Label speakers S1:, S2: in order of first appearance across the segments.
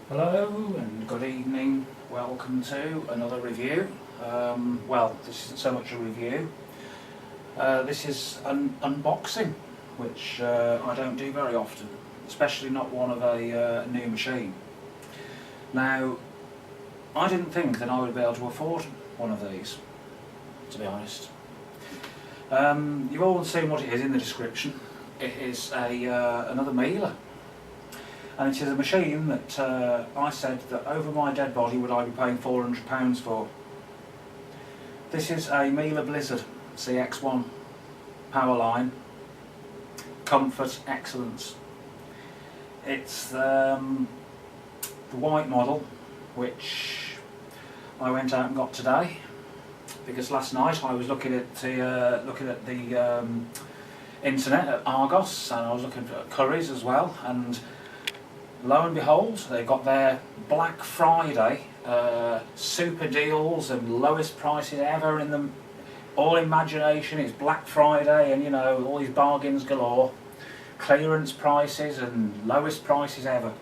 S1: Hello and good evening, welcome to another review. Well, this isn't so much a review, this is an unboxing, which I don't do very often, especially not one of a new machine. Now, I didn't think that I would be able to afford one of these, to be honest. You've all seen what it is in the description. It is another Miele. And it is a machine that I said that over my dead body would I be paying £400 for. This is a Miele Blizzard CX1 Powerline Comfort Excellence. It's the white model, which I went out and got today, because last night I was looking at the internet at Argos, and I was looking at Currys as well, and lo and behold, they got their Black Friday super deals and lowest prices ever in them. All imagination is Black Friday, and you know, all these bargains galore, clearance prices and lowest prices ever.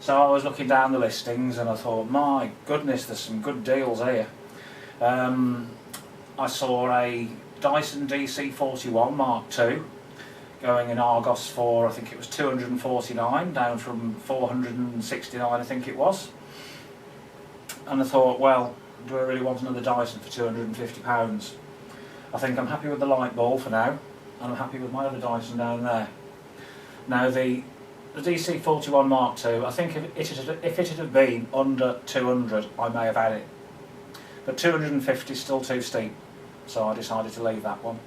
S1: So I was looking down the listings and I thought, my goodness, there's some good deals here. I saw a Dyson DC41 Mark II going in Argos for, I think it was £249, down from £469 I think it was. And I thought, well, do I really want another Dyson for £250? I think I'm happy with the light bulb for now, and I'm happy with my other Dyson down there. Now the DC41 Mark II, I think if it had been under 200 I may have had it, but 250 is still too steep, so I decided to leave that one.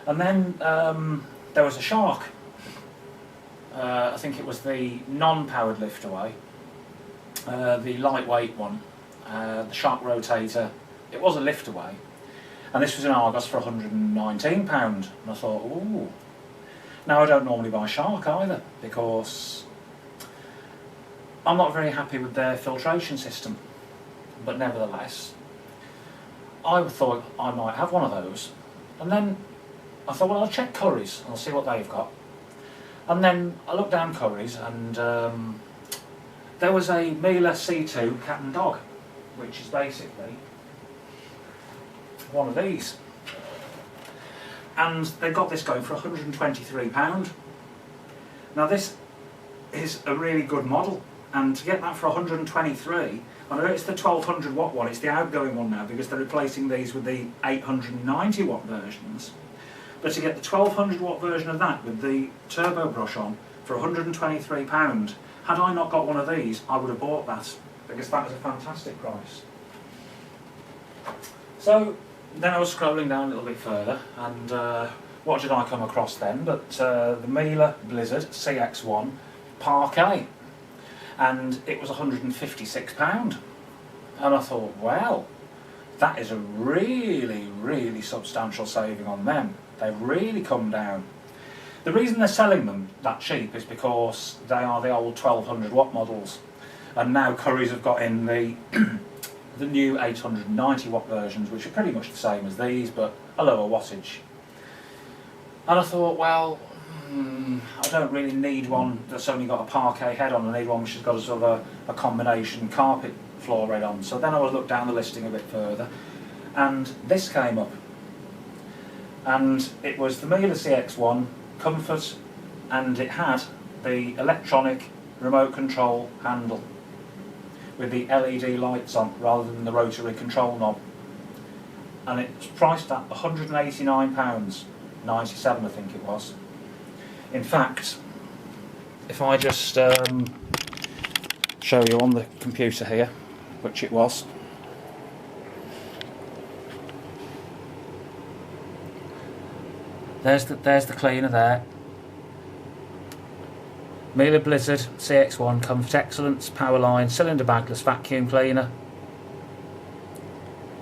S1: And then there was a Shark. I think it was the non-powered lift away, the lightweight one, the Shark rotator. It was a lift away, and this was in Argos for £119. And I thought, ooh. Now I don't normally buy Shark either, because I'm not very happy with their filtration system, but nevertheless I thought I might have one of those. And then I thought, well, I'll check Currys and I'll see what they've got. And then I looked down Currys, and there was a Miele C2 cat and dog, which is basically one of these. And they got this going for £123. Now this is a really good model, and to get that for 123, I know it's the 1200 watt one, it's the outgoing one now, because they're replacing these with the 890 watt versions. But to get the 1200 watt version of that with the turbo brush on for £123, had I not got one of these, I would have bought that, because that was a fantastic price. So then I was scrolling down a little bit further, and what did I come across then but the Miele Blizzard CX1 Parquet, and it was £156. And I thought, well, that is a really substantial saving on them. They've really come down. The reason they're selling them that cheap is because they are the old 1200 watt models, and now Currys have got in the the new 890 watt versions, which are pretty much the same as these but a lower wattage. And I thought, well, I don't really need one that's only got a parquet head on. I need one which has got a sort of a combination carpet floor red on. So then I looked down the listing a bit further, and this came up. And it was the Miele CX1 Comfort, and it had the electronic remote control handle with the LED lights on rather than the rotary control knob. And it's priced at £189.97 I think it was. In fact, if I just show you on the computer here, which it was, there's the cleaner there. Miele Blizzard CX1 Comfort Excellence Powerline Cylinder Bagless Vacuum Cleaner,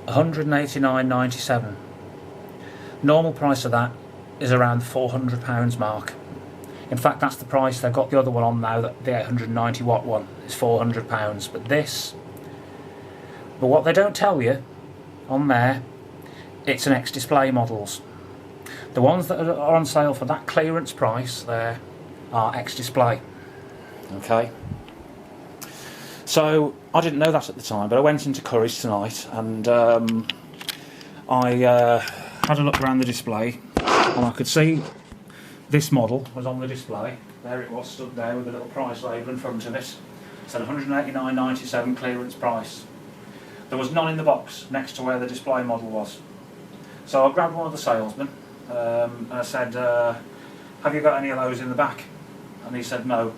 S1: £189.97. Normal price of that is around the £400 mark. In fact, that's the price they've got the other one on now, that the 890 watt one is £400. But what they don't tell you on there, it's an X-Display models. The ones that are on sale for that clearance price there are X-Display. Okay. So I didn't know that at the time, but I went into Curry's tonight and I had a look around the display, and I could see this model was on the display. There it was, stood there with a little price label in front of it. It said £189.97 clearance price. There was none in the box next to where the display model was. So I grabbed one of the salesmen and I said, have you got any of those in the back? And he said no.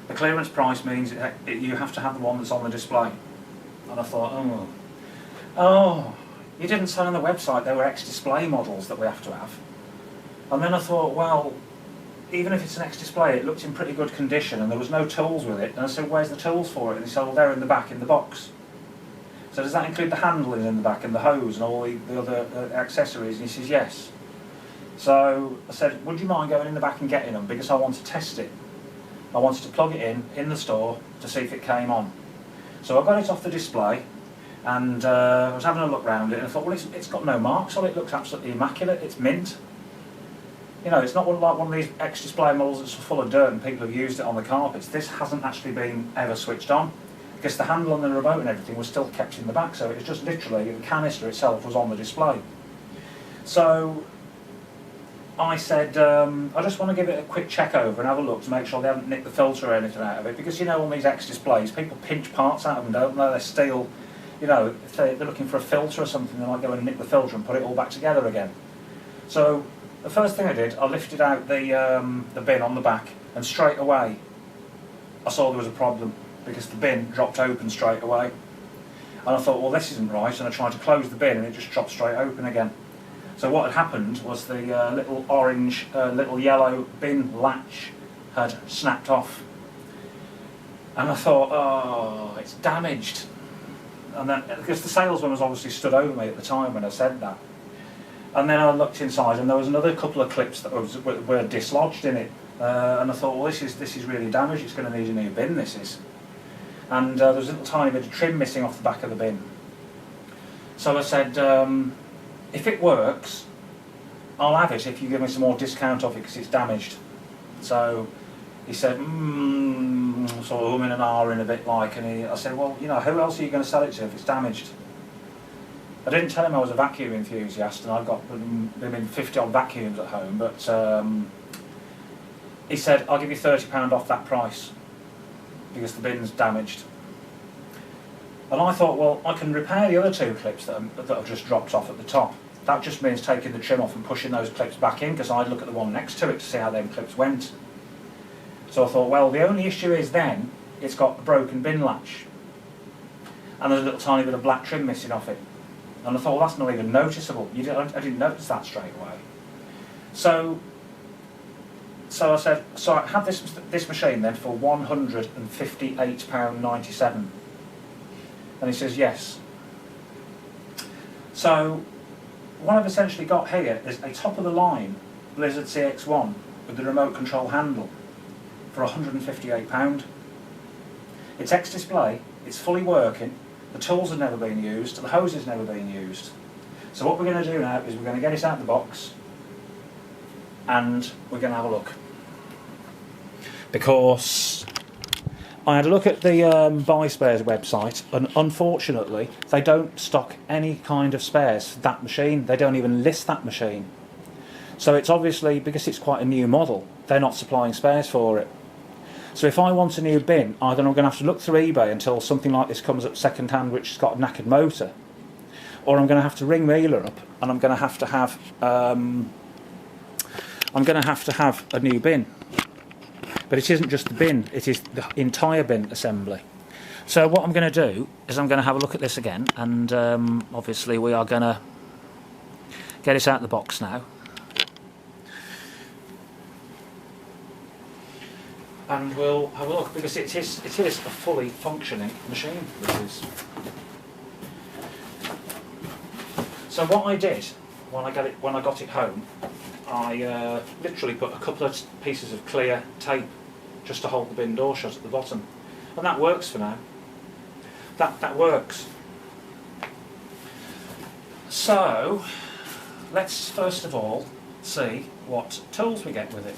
S1: The clearance price means you have to have the one that's on the display. And I thought, oh, you didn't say on the website there were X-display models that we have to have. And then I thought, well, even if it's an X-display, it looked in pretty good condition and there was no tools with it. And I said, where's the tools for it? And he said, well, they're in the back in the box. So does that include the handling in the back and the hose and all the other accessories? And he says, yes. So I said, would you mind going in the back and getting them? Because I want to test it. I wanted to plug it in the store to see if it came on. So I got it off the display and I was having a look round it and I thought, well, it's got no marks on it. It looks absolutely immaculate. It's mint. You know, it's not like one of these X-display models that's full of dirt and people have used it on the carpets. This hasn't actually been ever switched on because the handle and the remote and everything was still kept in the back, so it was just literally, the canister itself was on the display. So I said, I just want to give it a quick check over and have a look to make sure they haven't nicked the filter or anything out of it, because you know on these X-displays people pinch parts out of them, don't they? They steal, you know, if they're looking for a filter or something, they might go and nick the filter and put it all back together again. So the first thing I did, I lifted out the bin on the back, and straight away I saw there was a problem because the bin dropped open straight away. And I thought, well, this isn't right, and I tried to close the bin and it just dropped straight open again. So what had happened was the little orange, little yellow bin latch had snapped off. And I thought, oh, it's damaged. And then, because the salesman was obviously stood over me at the time when I said that. And then I looked inside and there was another couple of clips that were dislodged in it. And I thought, well, this is really damaged, it's going to need a new bin, this is. And there was a little tiny bit of trim missing off the back of the bin. So I said, if it works, I'll have it if you give me some more discount off it because it's damaged. So he said, sort of in and ahhing a bit like, and I said, well, you know, who else are you going to sell it to if it's damaged? I didn't tell him I was a vacuum enthusiast and I've got 50 odd vacuums at home, but he said, I'll give you £30 off that price because the bin's damaged. And I thought, well, I can repair the other two clips that have just dropped off at the top. That just means taking the trim off and pushing those clips back in, because I'd look at the one next to it to see how them clips went. So I thought, well, the only issue is then it's got a broken bin latch and there's a little tiny bit of black trim missing off it. And I thought, well, that's not even noticeable. I didn't notice that straight away. So I said, so I have this machine then for £158.97. And he says, yes. So what I've essentially got here is a top-of-the-line Blizzard CX1 with the remote control handle for £158. It's X-display, it's fully working, the tools have never been used, the hose has never been used. So what we're going to do now is we're going to get it out of the box and we're going to have a look. Because I had a look at the Buy Spares website, and unfortunately they don't stock any kind of spares for that machine. They don't even list that machine. So it's obviously, because it's quite a new model, they're not supplying spares for it. So if I want a new bin, either I'm going to have to look through eBay until something like this comes up second hand which has got a knackered motor, or I'm going to have to ring Miele up and I'm going to have to have a new bin. But it isn't just the bin, it is the entire bin assembly. So what I'm going to do is I'm going to have a look at this again, and obviously we are going to get it out of the box now. And we'll have a look, because it is a fully functioning machine, this is. So what I did when I got it home, I literally put a couple of pieces of clear tape just to hold the bin door shut at the bottom, and that works for now. That works. So let's first of all see what tools we get with it.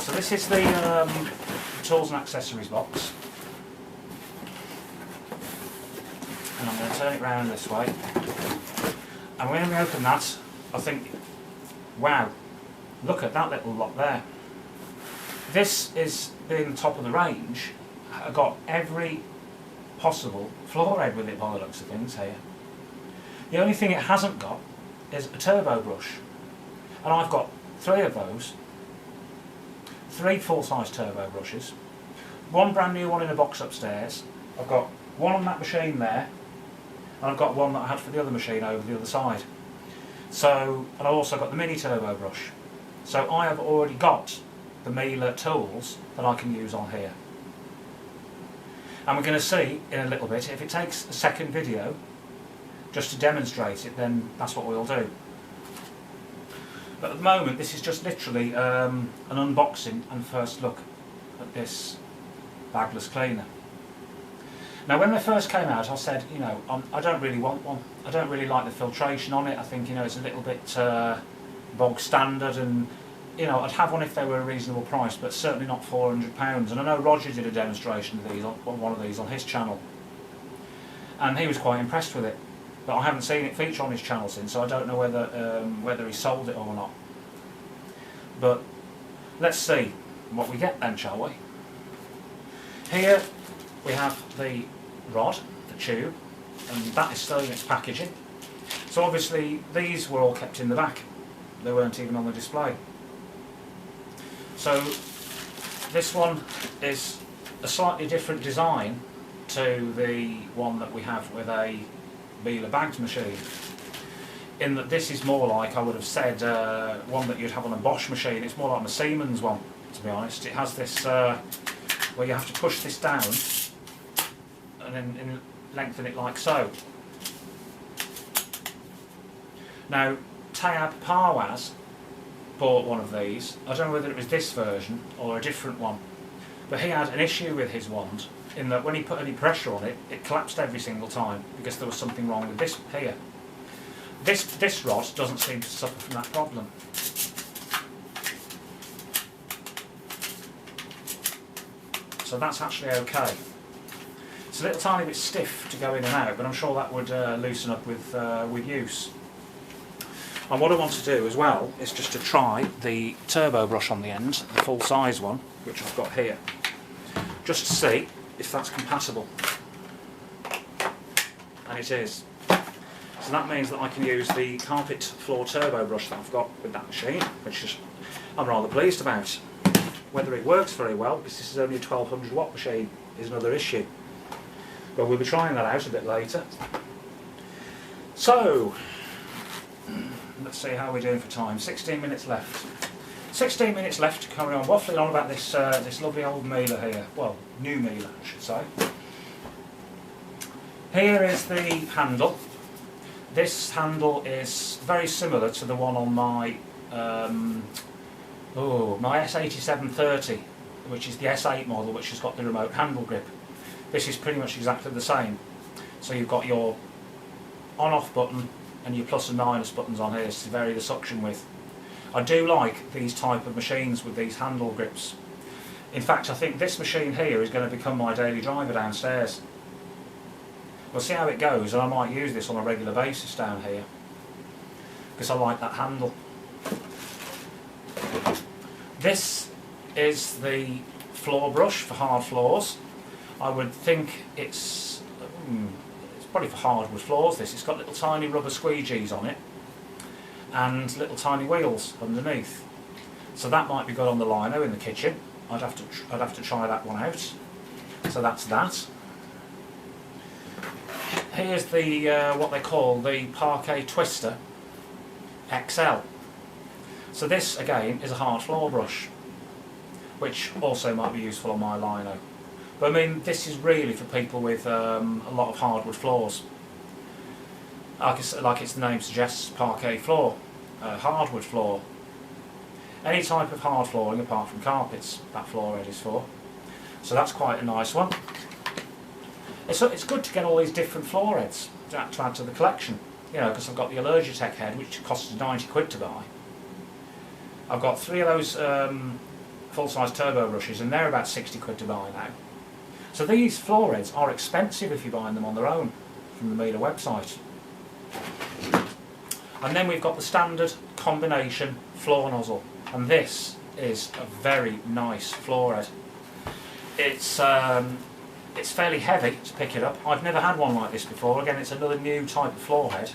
S1: So this is the tools and accessories box. And I'm going to turn it round this way. And when we open that, I think, wow, look at that little lot there. This is being the top of the range. I've got every possible floor head with it by the looks of things here. The only thing it hasn't got is a turbo brush. And I've got 3 of those. 3 full-size turbo brushes. 1 brand new one in a box upstairs. I've got 1 on that machine there. And I've got 1 that I had for the other machine over the other side. So, and I've also got the mini turbo brush. So I have already got the Miele tools that I can use on here. And we're going to see in a little bit, if it takes a second video just to demonstrate it, then that's what we'll do. But at the moment this is just literally an unboxing and first look at this Bagless cleaner. Now when they first came out I said, you know, I don't really want one. I don't really like the filtration on it. I think, you know, it's a little bit bog standard, and you know, I'd have one if they were a reasonable price, but certainly not £400. And I know Roger did a demonstration of these on one of these on his channel, and he was quite impressed with it. But I haven't seen it feature on his channel since, so I don't know whether he sold it or not. But let's see what we get then, shall we? Here we have the rod, the tube, and that is still in its packaging. So obviously these were all kept in the back. They weren't even on the display. So this one is a slightly different design to the one that we have with a Miele bagged machine, in that this is more like, I would have said, one that you'd have on a Bosch machine. It's more like a Siemens one, to be honest. It has this where you have to push this down and then lengthen it like so. Now Tab Parwaz bought one of these. I don't know whether it was this version or a different one, but he had an issue with his wand in that when he put any pressure on it, it collapsed every single time because there was something wrong with this here. This rod doesn't seem to suffer from that problem. So that's actually okay. It's a little tiny bit stiff to go in and out, but I'm sure that would loosen up with use. And what I want to do as well is just to try the turbo brush on the end, the full size one, which I've got here, just to see if that's compatible. And it is. So that means that I can use the carpet floor turbo brush that I've got with that machine, which is, I'm rather pleased about. Whether it works very well, because this is only a 1200 watt machine, is another issue. But we'll be trying that out a bit later. So, let's see how we're doing for time. 16 minutes left. 16 minutes left to carry on waffling on about this this lovely old Miele here. Well, new Miele, I should say. Here is the handle. This handle is very similar to the one on my my S8730, which is the S8 model, which has got the remote handle grip. This is pretty much exactly the same. So you've got your on-off button and your plus and minus buttons on here to vary the suction width. I do like these type of machines with these handle grips. In fact, I think this machine here is going to become my daily driver downstairs. We'll see how it goes, and I might use this on a regular basis down here because I like that handle. This is the floor brush for hard floors. I would think it's probably for hardwood floors. This, it's got little tiny rubber squeegees on it and little tiny wheels underneath. So that might be good on the lino in the kitchen. I'd have to try that one out. So that's that. Here's the what they call the Parquet Twister XL. So this again is a hard floor brush, which also might be useful on my lino. But I mean, this is really for people with a lot of hardwood floors. Like its name suggests, parquet floor, hardwood floor. Any type of hard flooring apart from carpets, that floor head is for. So that's quite a nice one. It's good to get all these different floor heads to add to the collection. You know, because I've got the Allergitech head, which costs 90 quid to buy. I've got 3 of those full-size turbo brushes, and they're about 60 quid to buy now. So these floor heads are expensive if you're buying them on their own from the Miele website. And then we've got the standard combination floor nozzle, and this is a very nice floor head. It's fairly heavy to pick it up. I've never had one like this before. Again, it's another new type of floor head.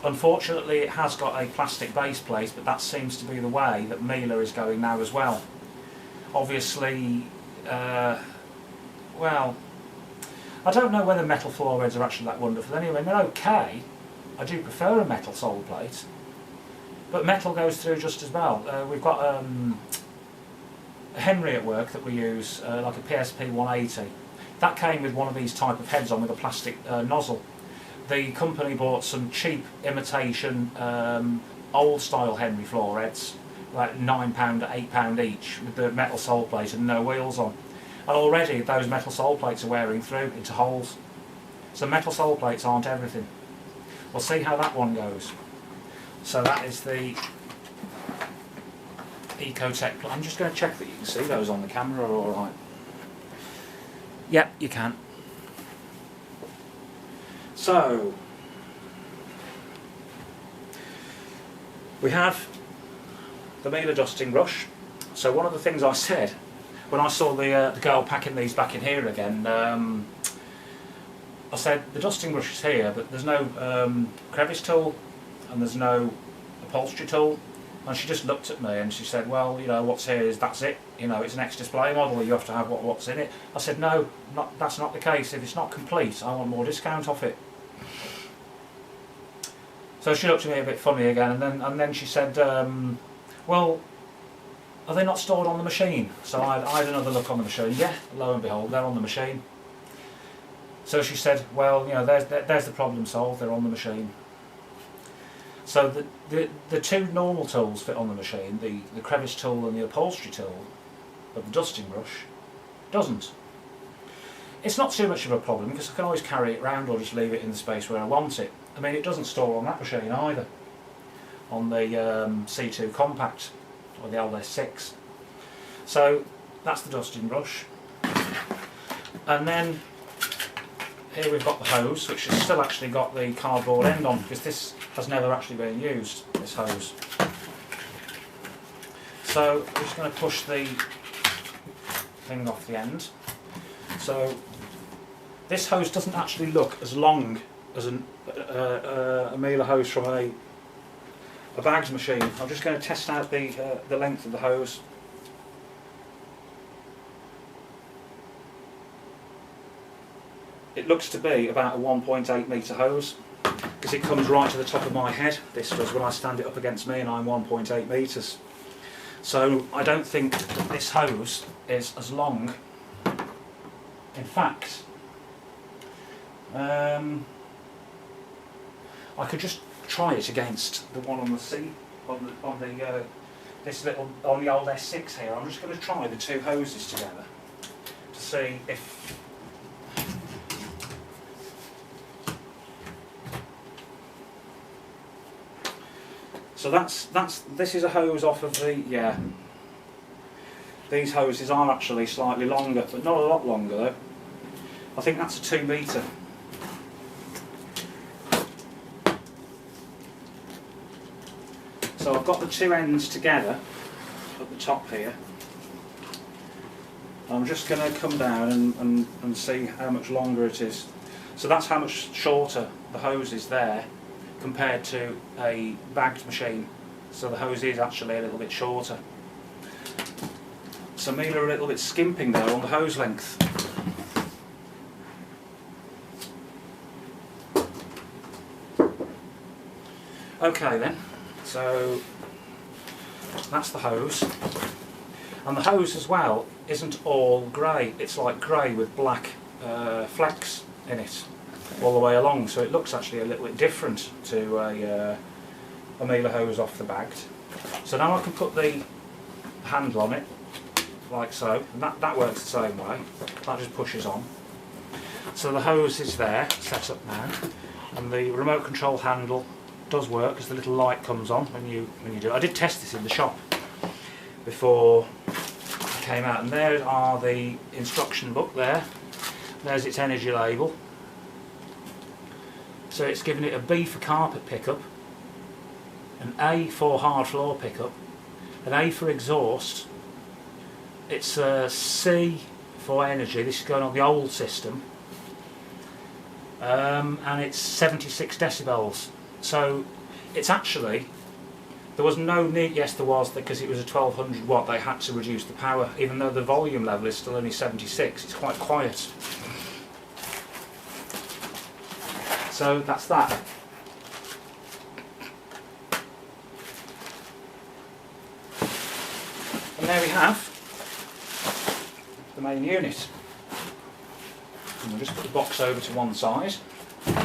S1: Unfortunately, it has got a plastic base plate, but that seems to be the way that Miele is going now as well. Obviously, well, I don't know whether metal floor heads are actually that wonderful. Anyway, they're okay. I do prefer a metal sole plate, but metal goes through just as well. We've got a Henry at work that we use, like a PSP 180. That came with one of these type of heads on with a plastic nozzle. The company bought some cheap imitation old style Henry floor heads, like £9 or £8 each, with the metal sole plate and no wheels on. And already those metal sole plates are wearing through into holes. So metal sole plates aren't everything. We'll see how that one goes. So that is the Ecotech. I'm just going to check that you can see those on the camera are alright. Yep, you can. So we have the Miele dusting brush. So one of the things I said when I saw the girl packing these back in here again, I said the dusting brush is here, but there's no crevice tool and there's no upholstery tool. And she just looked at me and she said, well, you know, what's here is that's it. You know, it's an ex-display model, you have to have what's in it. I said, no, that's not the case. If it's not complete, I want more discount off it. So she looked at me a bit funny again, and then she said, well, are they not stored on the machine? So I had another look on the machine. Yeah, lo and behold, they're on the machine. So she said, well, you know, there's the problem solved, they're on the machine. So the two normal tools fit on the machine, the crevice tool and the upholstery tool, but the dusting brush doesn't. It's not too much of a problem because I can always carry it around or just leave it in the space where I want it. I mean, it doesn't store on that machine either, on the C2 Compact or the LS6. So that's the dusting brush. And then here we've got the hose, which has still actually got the cardboard end on because this has never actually been used, this hose. So we're just going to push the thing off the end. So this hose doesn't actually look as long as a Miele hose from a bagged machine. I'm just going to test out the length of the hose. It looks to be about a 1.8 metre hose because it comes right to the top of my head. This does when I stand it up against me, and I'm 1.8 metres. So I don't think that this hose is as long. In fact, I could just try it against the one on the C, on the old S6 here. I'm just going to try the two hoses together to see if. So this is a hose off of the, yeah. These hoses are actually slightly longer, but not a lot longer though. I think that's a 2 metre. So I've got the two ends together at the top here. I'm just going to come down and see how much longer it is. So that's how much shorter the hose is there compared to a bagged machine. So the hose is actually a little bit shorter. So Miele are a little bit skimping there on the hose length. Okay then, so that's the hose. And the hose as well isn't all grey, it's like grey with black flecks in it all the way along, so it looks actually a little bit different to a Miele hose off the bagged. So now I can put the handle on it, like so, and that works the same way. That just pushes on. So the hose is there, set up now, and the remote control handle does work because the little light comes on when you do it. I did test this in the shop. before I came out, and there are the instruction book there. There's its energy label. So it's given it a B for carpet pickup, an A for hard floor pickup, an A for exhaust, it's a C for energy, this is going on the old system, and it's 76 decibels. So it's actually, there was no need, yes there was, because it was a 1200 watt, they had to reduce the power, even though the volume level is still only 76, it's quite quiet. So that's that. And there we have the main unit. And we'll just put the box over to one side. I'll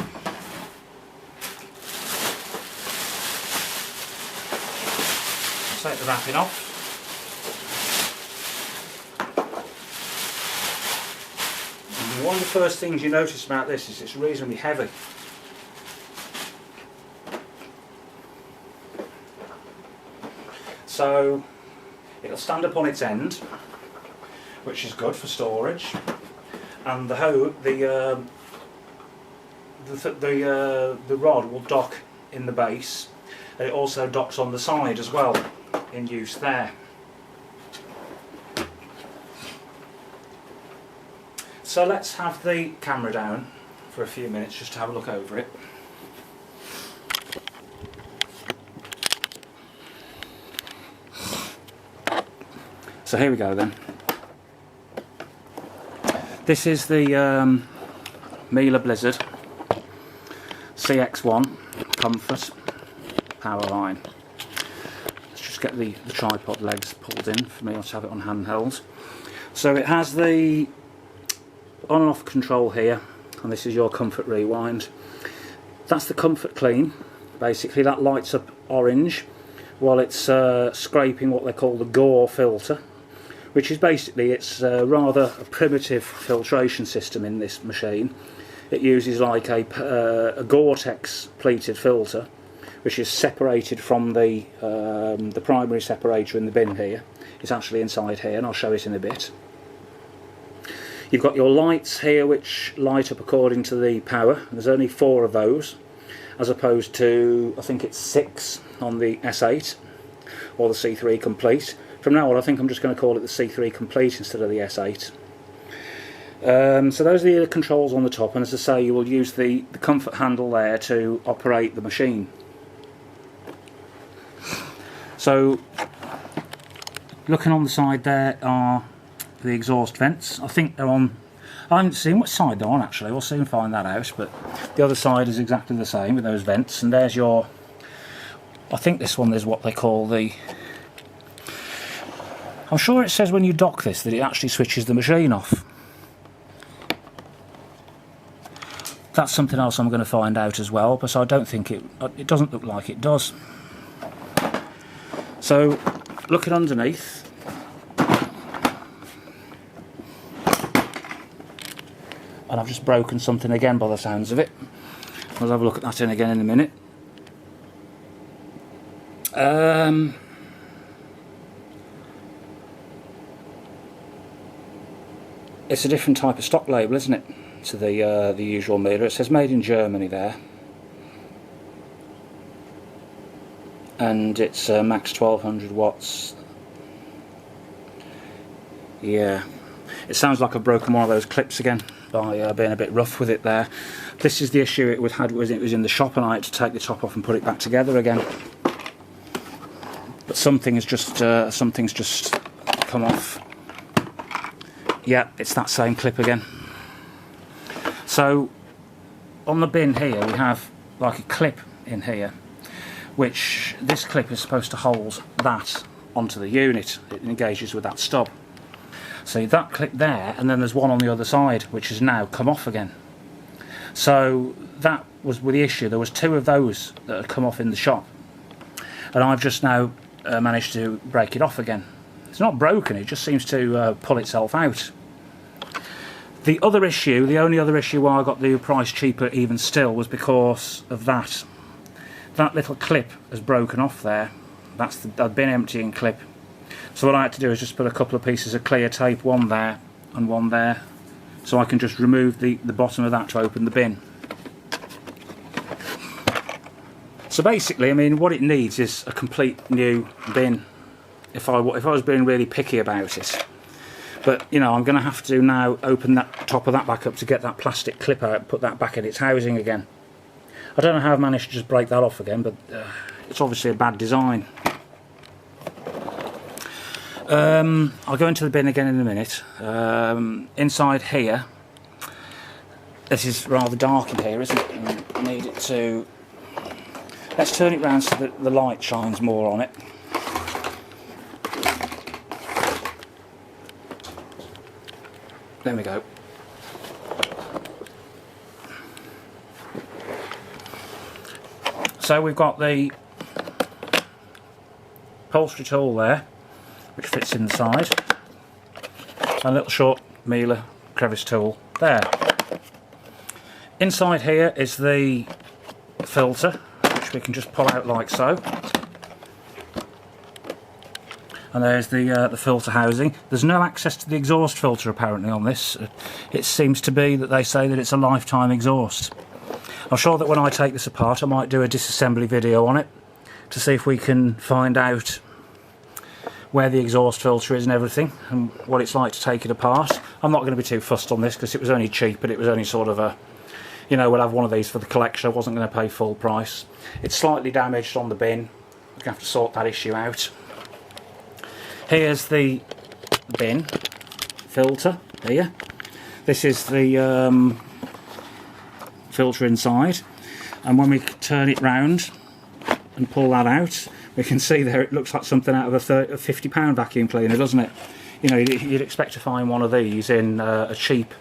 S1: take the wrapping off. And one of the first things you notice about this is it's reasonably heavy. So it'll stand up on its end, which is good for storage, and the rod will dock in the base, and it also docks on the side as well, in use there. So let's have the camera down for a few minutes just to have a look over it. So here we go then. This is the Miele Blizzard CX1 Comfort Powerline. Let's just get the tripod legs pulled in for me. I'll have it on handheld. So it has the on and off control here, and this is your comfort rewind. That's the comfort clean. Basically that lights up orange while it's scraping what they call the gore filter, which is basically, it's rather a primitive filtration system in this machine. It uses like a Gore-Tex pleated filter, which is separated from the primary separator in the bin here. It's actually inside here, and I'll show it in a bit. You've got your lights here which light up according to the power. There's only 4 of those, as opposed to, I think it's 6 on the S8 or the C3 Complete. From now on I think I'm just going to call it the C3 Complete instead of the S8. So those are the controls on the top, and as I say, you will use the comfort handle there to operate the machine. So looking on the side there are the exhaust vents. I think they're on, I haven't seen what side they're on actually, we'll soon find that out, but the other side is exactly the same with those vents, and there's your, I think this one is what they call the, I'm sure it says when you dock this that it actually switches the machine off. That's something else I'm going to find out as well, but I don't think it doesn't look like it does. So looking underneath, and I've just broken something again by the sounds of it. I'll have a look at that again in a minute. It's a different type of stock label, isn't it, to the usual Miele. It says made in Germany there, and it's max 1200 watts. Yeah, it sounds like I've broken one of those clips again by being a bit rough with it there. This is the issue it had, was it was in the shop and I had to take the top off and put it back together again. But something's just come off. Yeah, it's that same clip again. So on the bin here we have like a clip in here, which this clip is supposed to hold that onto the unit. It engages with that stub. So that clip there, and then there's one on the other side which has now come off again. So that was with the issue. There was 2 of those that had come off in the shop, and I've just now managed to break it off again. It's not broken, it just seems to pull itself out. The other issue, the only other issue why I got the price cheaper even still, was because of that. That little clip has broken off there. That's the bin emptying clip. So what I had to do is just put a couple of pieces of clear tape, one there and one there, so I can just remove the bottom of that to open the bin. So basically, I mean, what it needs is a complete new bin, if I was being really picky about it. But, you know, I'm going to have to now open that top of that back up to get that plastic clip out and put that back in its housing again. I don't know how I've managed to just break that off again, but it's obviously a bad design. I'll go into the bin again in a minute. Inside here, this is rather dark in here, isn't it? And I need it to... Let's turn it round so that the light shines more on it. There we go. So we've got the upholstery tool there, which fits inside, and a little short Miele crevice tool there. Inside here is the filter, which we can just pull out like so. And there's the filter housing. There's no access to the exhaust filter apparently on this. It seems to be that they say that it's a lifetime exhaust. I'm sure that when I take this apart I might do a disassembly video on it to see if we can find out where the exhaust filter is and everything and what it's like to take it apart. I'm not going to be too fussed on this because it was only cheap, but it was only sort of a, you know, we'll have one of these for the collection. I wasn't going to pay full price. It's slightly damaged on the bin. We're going to have to sort that issue out. Here's the bin filter here. This is the filter inside, and when we turn it round and pull that out, we can see there it looks like something out of a £50 vacuum cleaner, doesn't it? You know, you'd expect to find one of these in a cheap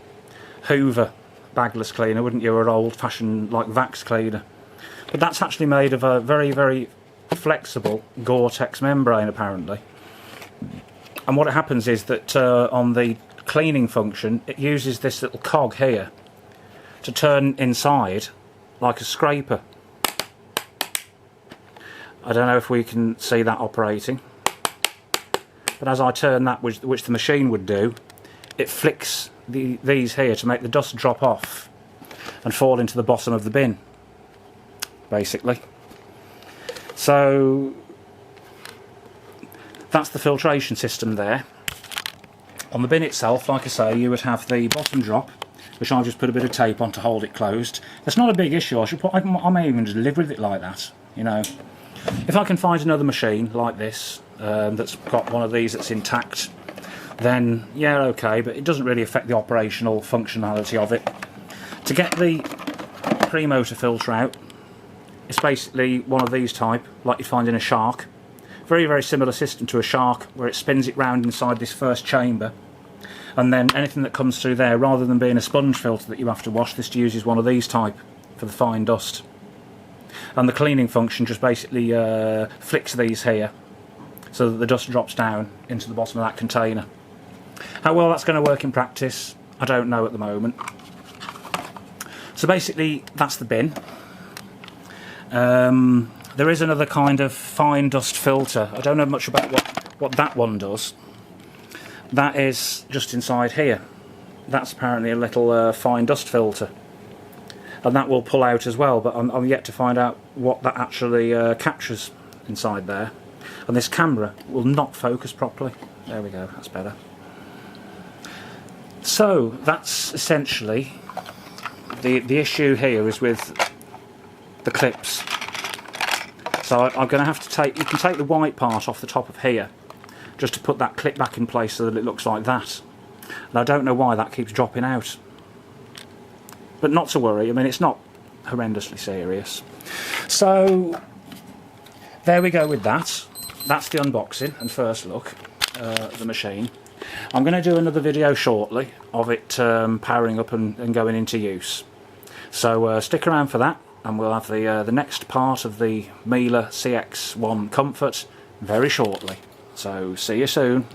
S1: Hoover bagless cleaner, wouldn't you, or an old-fashioned like Vax cleaner. But that's actually made of a very, very flexible Gore-Tex membrane apparently. And what happens is that on the cleaning function it uses this little cog here to turn inside like a scraper. I don't know if we can see that operating, but as I turn that, which the machine would do, it flicks these here to make the dust drop off and fall into the bottom of the bin, basically. So that's the filtration system there. On the bin itself, like I say, you would have the bottom drop, which I've just put a bit of tape on to hold it closed. That's not a big issue. I may even just live with it like that, you know. If I can find another machine like this that's got one of these that's intact, then yeah, okay, but it doesn't really affect the operational functionality of it. To get the Premotor filter out, it's basically one of these type, like you'd find in a Shark. Very, very similar system to a Shark, where it spins it round inside this first chamber, and then anything that comes through there, rather than being a sponge filter that you have to wash, this uses one of these type for the fine dust. And the cleaning function just basically flicks these here so that the dust drops down into the bottom of that container. How well that's going to work in practice, I don't know at the moment. So basically that's the bin. There is another kind of fine dust filter. I don't know much about what that one does. That is just inside here. That's apparently a little fine dust filter, and that will pull out as well, but I'm yet to find out what that actually captures inside there. And this camera will not focus properly. There we go, that's better. So that's essentially the issue here is with the clips. So I'm going to have to take, you can take the white part off the top of here just to put that clip back in place so that it looks like that. And I don't know why that keeps dropping out. But not to worry, I mean, it's not horrendously serious. So there we go with that. That's the unboxing and first look at the machine. I'm going to do another video shortly of it powering up and going into use. So stick around for that, and we'll have the next part of the Miele CX1 Comfort very shortly. So see you soon.